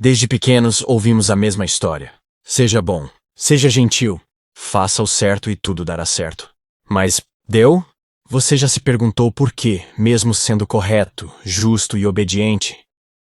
Desde pequenos ouvimos a mesma história. Seja bom, seja gentil, faça o certo e tudo dará certo. Mas, deu? Você já se perguntou por que, mesmo sendo correto, justo e obediente,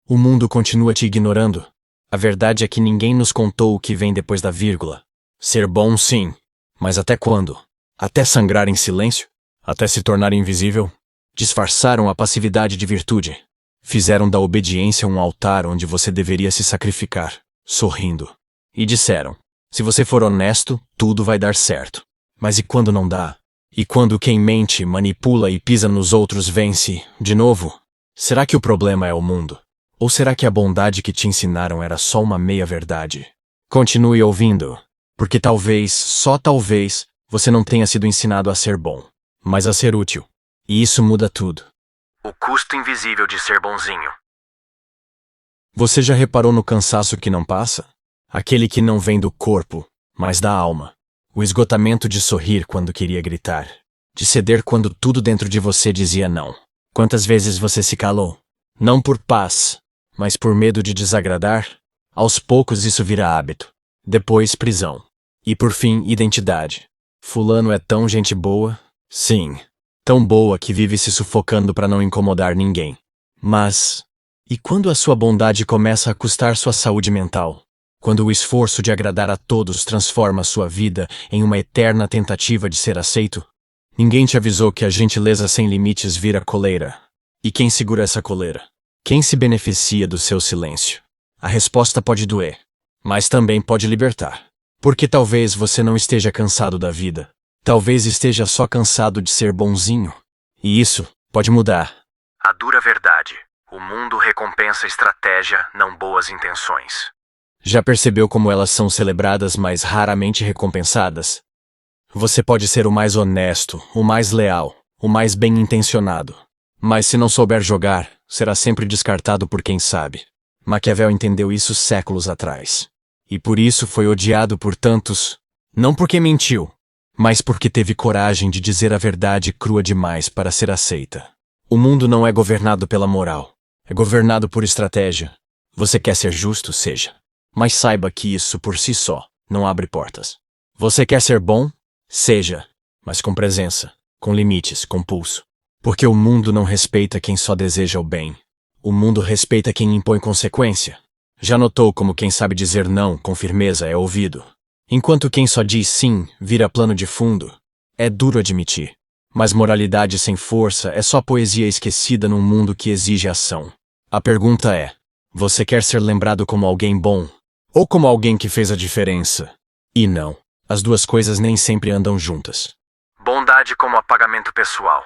o mundo continua te ignorando? A verdade é que ninguém nos contou o que vem depois da vírgula. Ser bom, sim. Mas até quando? Até sangrar em silêncio? Até se tornar invisível? Disfarçaram a passividade de virtude. Fizeram da obediência um altar onde você deveria se sacrificar, sorrindo. E disseram: se você for honesto, tudo vai dar certo. Mas e quando não dá? E quando quem mente, manipula e pisa nos outros vence, de novo? Será que o problema é o mundo? Ou será que a bondade que te ensinaram era só uma meia-verdade? Continue ouvindo, porque talvez, só talvez, você não tenha sido ensinado a ser bom, mas a ser útil. E isso muda tudo. O custo invisível de ser bonzinho. Você já reparou no cansaço que não passa? Aquele que não vem do corpo, mas da alma. O esgotamento de sorrir quando queria gritar. De ceder quando tudo dentro de você dizia não. Quantas vezes você se calou? Não por paz, mas por medo de desagradar? Aos poucos isso vira hábito. Depois prisão. E por fim, identidade. Fulano é tão gente boa? Sim. Tão boa que vive se sufocando para não incomodar ninguém. Mas, e quando a sua bondade começa a custar sua saúde mental? Quando o esforço de agradar a todos transforma sua vida em uma eterna tentativa de ser aceito? Ninguém te avisou que a gentileza sem limites vira coleira. E quem segura essa coleira? Quem se beneficia do seu silêncio? A resposta pode doer, mas também pode libertar. Porque talvez você não esteja cansado da vida. Talvez esteja só cansado de ser bonzinho. E isso pode mudar. A dura verdade. O mundo recompensa estratégia, não boas intenções. Já percebeu como elas são celebradas, mas raramente recompensadas? Você pode ser o mais honesto, o mais leal, o mais bem-intencionado. Mas se não souber jogar, será sempre descartado por quem sabe. Maquiavel entendeu isso séculos atrás. E por isso foi odiado por tantos, não porque mentiu, mas porque teve coragem de dizer a verdade crua demais para ser aceita. O mundo não é governado pela moral, é governado por estratégia. Você quer ser justo, seja. Mas saiba que isso por si só não abre portas. Você quer ser bom? Seja, mas com presença, com limites, com pulso. Porque o mundo não respeita quem só deseja o bem. O mundo respeita quem impõe consequência. Já notou como quem sabe dizer não com firmeza é ouvido? Enquanto quem só diz sim vira plano de fundo. É duro admitir. Mas moralidade sem força é só poesia esquecida num mundo que exige ação. A pergunta é: você quer ser lembrado como alguém bom? Ou como alguém que fez a diferença? E não, as duas coisas nem sempre andam juntas. Bondade como apagamento pessoal.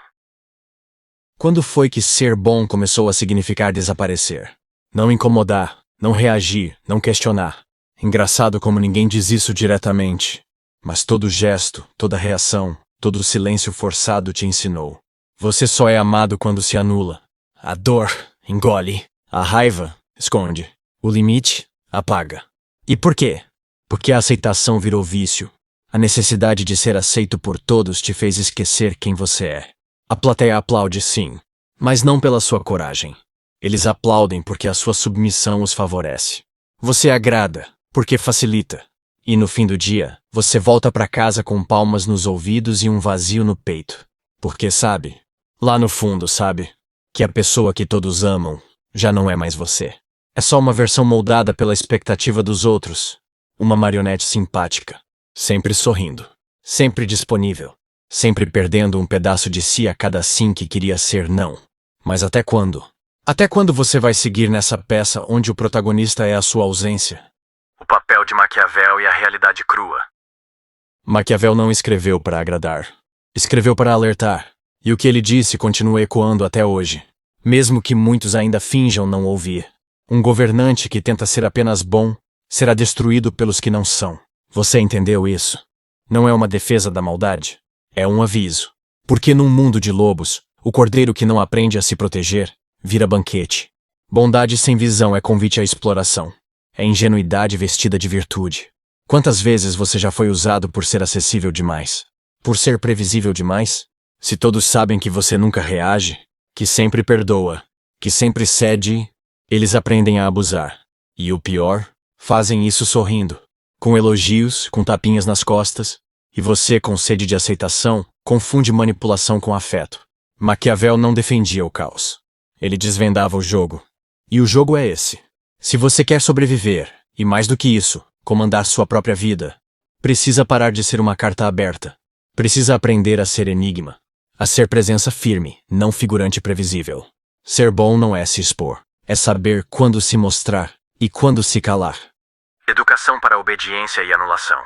Quando foi que ser bom começou a significar desaparecer? Não incomodar, não reagir, não questionar. Engraçado como ninguém diz isso diretamente. Mas todo gesto, toda reação, todo silêncio forçado te ensinou. Você só é amado quando se anula. A dor engole. A raiva esconde. O limite apaga. E por quê? Porque a aceitação virou vício. A necessidade de ser aceito por todos te fez esquecer quem você é. A plateia aplaude sim, mas não pela sua coragem. Eles aplaudem porque a sua submissão os favorece. Você agrada, porque facilita. E no fim do dia, você volta para casa com palmas nos ouvidos e um vazio no peito. Porque sabe, lá no fundo sabe, que a pessoa que todos amam já não é mais você. É só uma versão moldada pela expectativa dos outros. Uma marionete simpática. Sempre sorrindo. Sempre disponível. Sempre perdendo um pedaço de si a cada sim que queria ser não. Mas até quando? Até quando você vai seguir nessa peça onde o protagonista é a sua ausência? O papel de Maquiavel e a realidade crua. Maquiavel não escreveu para agradar. Escreveu para alertar. E o que ele disse continua ecoando até hoje. Mesmo que muitos ainda finjam não ouvir. Um governante que tenta ser apenas bom, será destruído pelos que não são. Você entendeu isso? Não é uma defesa da maldade. É um aviso. Porque num mundo de lobos, o cordeiro que não aprende a se proteger, vira banquete. Bondade sem visão é convite à exploração. É ingenuidade vestida de virtude. Quantas vezes você já foi usado por ser acessível demais? Por ser previsível demais? Se todos sabem que você nunca reage, que sempre perdoa, que sempre cede, eles aprendem a abusar. E o pior, fazem isso sorrindo, com elogios, com tapinhas nas costas, e você, com sede de aceitação, confunde manipulação com afeto. Maquiavel não defendia o caos. Ele desvendava o jogo. E o jogo é esse. Se você quer sobreviver, e mais do que isso, comandar sua própria vida, precisa parar de ser uma carta aberta. Precisa aprender a ser enigma. A ser presença firme, não figurante previsível. Ser bom não é se expor. É saber quando se mostrar e quando se calar. Educação para obediência e anulação.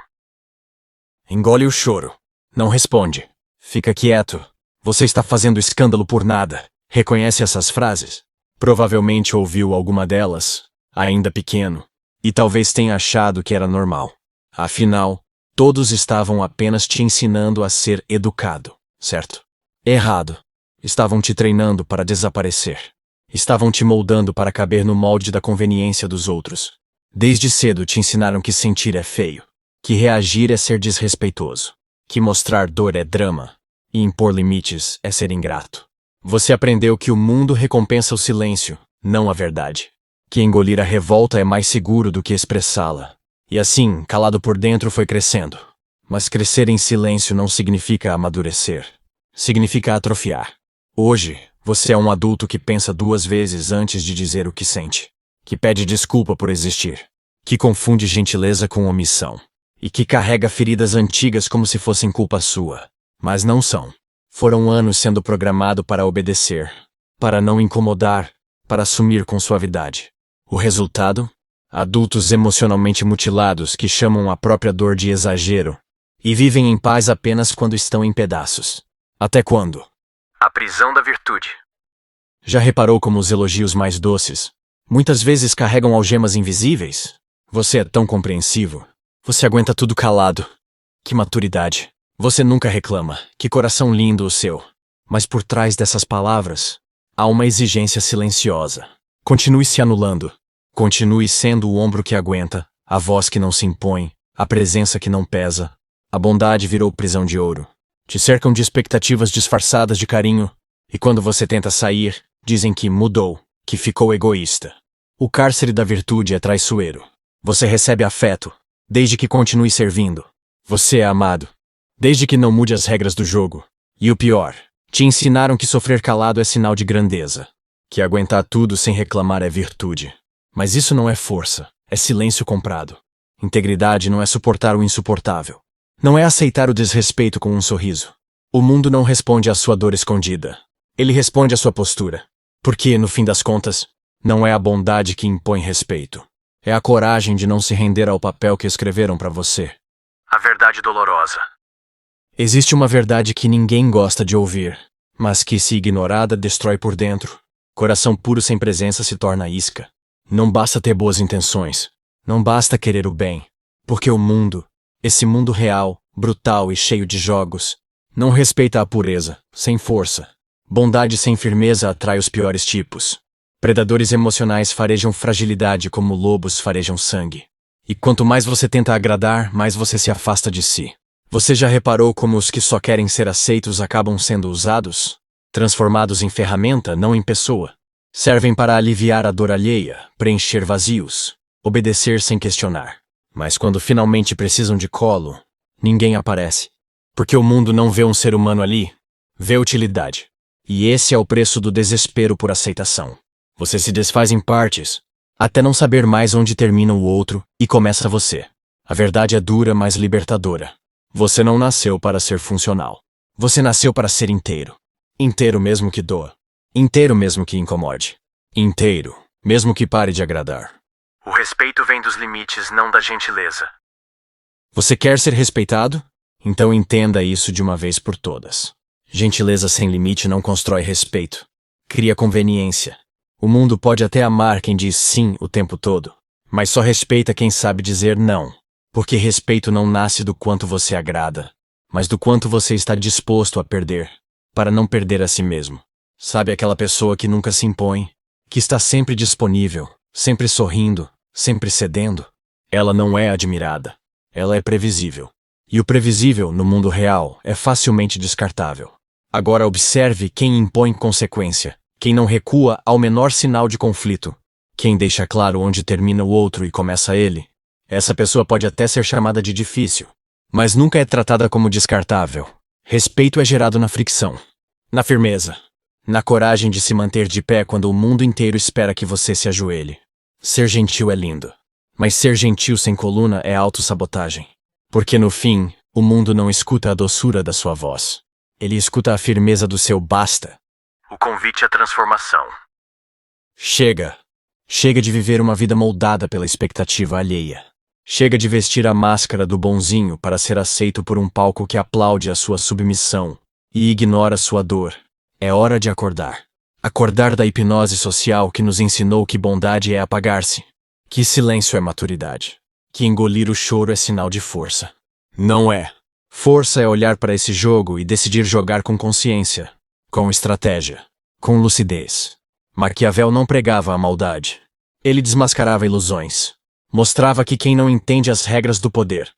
Engole o choro. Não responde. Fica quieto. Você está fazendo escândalo por nada. Reconhece essas frases? Provavelmente ouviu alguma delas, ainda pequeno, e talvez tenha achado que era normal. Afinal, todos estavam apenas te ensinando a ser educado, certo? Errado. Estavam te treinando para desaparecer. Estavam te moldando para caber no molde da conveniência dos outros. Desde cedo te ensinaram que sentir é feio, que reagir é ser desrespeitoso, que mostrar dor é drama, e impor limites é ser ingrato. Você aprendeu que o mundo recompensa o silêncio, não a verdade. Que engolir a revolta é mais seguro do que expressá-la. E assim, calado por dentro, foi crescendo. Mas crescer em silêncio não significa amadurecer. Significa atrofiar. Hoje, você é um adulto que pensa 2 vezes antes de dizer o que sente. Que pede desculpa por existir. Que confunde gentileza com omissão. E que carrega feridas antigas como se fossem culpa sua. Mas não são. Foram anos sendo programado para obedecer, para não incomodar, para assumir com suavidade. O resultado? Adultos emocionalmente mutilados que chamam a própria dor de exagero e vivem em paz apenas quando estão em pedaços. Até quando? A prisão da virtude. Já reparou como os elogios mais doces muitas vezes carregam algemas invisíveis? Você é tão compreensivo. Você aguenta tudo calado. Que maturidade. Você nunca reclama. Que coração lindo o seu. Mas por trás dessas palavras, há uma exigência silenciosa. Continue se anulando. Continue sendo o ombro que aguenta, a voz que não se impõe, a presença que não pesa. A bondade virou prisão de ouro. Te cercam de expectativas disfarçadas de carinho, e quando você tenta sair, dizem que mudou, que ficou egoísta. O cárcere da virtude é traiçoeiro. Você recebe afeto, desde que continue servindo. Você é amado, desde que não mude as regras do jogo. E o pior, te ensinaram que sofrer calado é sinal de grandeza. Que aguentar tudo sem reclamar é virtude. Mas isso não é força, é silêncio comprado. Integridade não é suportar o insuportável. Não é aceitar o desrespeito com um sorriso. O mundo não responde à sua dor escondida. Ele responde à sua postura. Porque, no fim das contas, não é a bondade que impõe respeito. É a coragem de não se render ao papel que escreveram para você. A verdade dolorosa. Existe uma verdade que ninguém gosta de ouvir, mas que, se ignorada, destrói por dentro. Coração puro sem presença se torna isca. Não basta ter boas intenções. Não basta querer o bem. Porque o mundo, esse mundo real, brutal e cheio de jogos, não respeita a pureza, sem força. Bondade sem firmeza atrai os piores tipos. Predadores emocionais farejam fragilidade como lobos farejam sangue. E quanto mais você tenta agradar, mais você se afasta de si. Você já reparou como os que só querem ser aceitos acabam sendo usados? Transformados em ferramenta, não em pessoa. Servem para aliviar a dor alheia, preencher vazios, obedecer sem questionar. Mas quando finalmente precisam de colo, ninguém aparece. Porque o mundo não vê um ser humano ali, vê utilidade. E esse é o preço do desespero por aceitação. Você se desfaz em partes, até não saber mais onde termina o outro e começa você. A verdade é dura, mas libertadora. Você não nasceu para ser funcional. Você nasceu para ser inteiro. Inteiro mesmo que doa. Inteiro mesmo que incomode. Inteiro, mesmo que pare de agradar. O respeito vem dos limites, não da gentileza. Você quer ser respeitado? Então entenda isso de uma vez por todas. Gentileza sem limite não constrói respeito. Cria conveniência. O mundo pode até amar quem diz sim o tempo todo, mas só respeita quem sabe dizer não. Porque respeito não nasce do quanto você agrada, mas do quanto você está disposto a perder, para não perder a si mesmo. Sabe aquela pessoa que nunca se impõe, que está sempre disponível, sempre sorrindo, sempre cedendo? Ela não é admirada, ela é previsível. E o previsível, no mundo real, é facilmente descartável. Agora observe quem impõe consequência, quem não recua ao menor sinal de conflito, Quem deixa claro onde termina o outro e começa ele, essa pessoa pode até ser chamada de difícil, mas nunca é tratada como descartável. Respeito é gerado na fricção, na firmeza, na coragem de se manter de pé quando o mundo inteiro espera que você se ajoelhe. Ser gentil é lindo, mas ser gentil sem coluna é autossabotagem. Porque no fim, o mundo não escuta a doçura da sua voz. Ele escuta a firmeza do seu basta. O convite à transformação. Chega. Chega de viver uma vida moldada pela expectativa alheia. Chega de vestir a máscara do bonzinho para ser aceito por um palco que aplaude a sua submissão e ignora sua dor. É hora de acordar. Acordar da hipnose social que nos ensinou que bondade é apagar-se, que silêncio é maturidade, que engolir o choro é sinal de força. Não é. Força é olhar para esse jogo e decidir jogar com consciência, com estratégia, com lucidez. Maquiavel não pregava a maldade. Ele desmascarava ilusões. Mostrava que quem não entende as regras do poder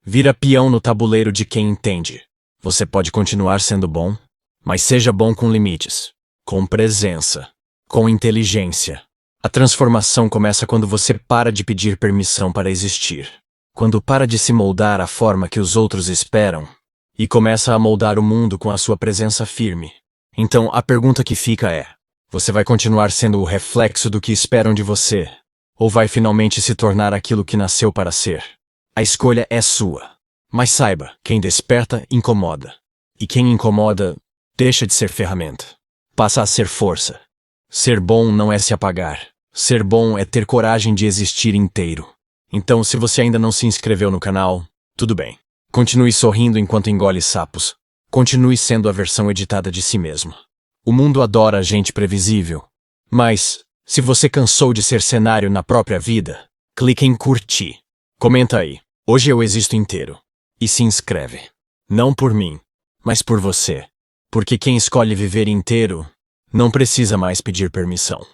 vira peão no tabuleiro de quem entende. Você pode continuar sendo bom, mas seja bom com limites, com presença, com inteligência. A transformação começa quando você para de pedir permissão para existir. Quando para de se moldar à forma que os outros esperam e começa a moldar o mundo com a sua presença firme. Então a pergunta que fica é: você vai continuar sendo o reflexo do que esperam de você? Ou vai finalmente se tornar aquilo que nasceu para ser? A escolha é sua. Mas saiba, quem desperta, incomoda. E quem incomoda, deixa de ser ferramenta. Passa a ser força. Ser bom não é se apagar. Ser bom é ter coragem de existir inteiro. Então, se você ainda não se inscreveu no canal, tudo bem. Continue sorrindo enquanto engole sapos. Continue sendo a versão editada de si mesmo. O mundo adora gente previsível. Mas, se você cansou de ser cenário na própria vida, clique em curtir. Comenta aí: hoje eu existo inteiro. E se inscreve. Não por mim, mas por você. Porque quem escolhe viver inteiro não precisa mais pedir permissão.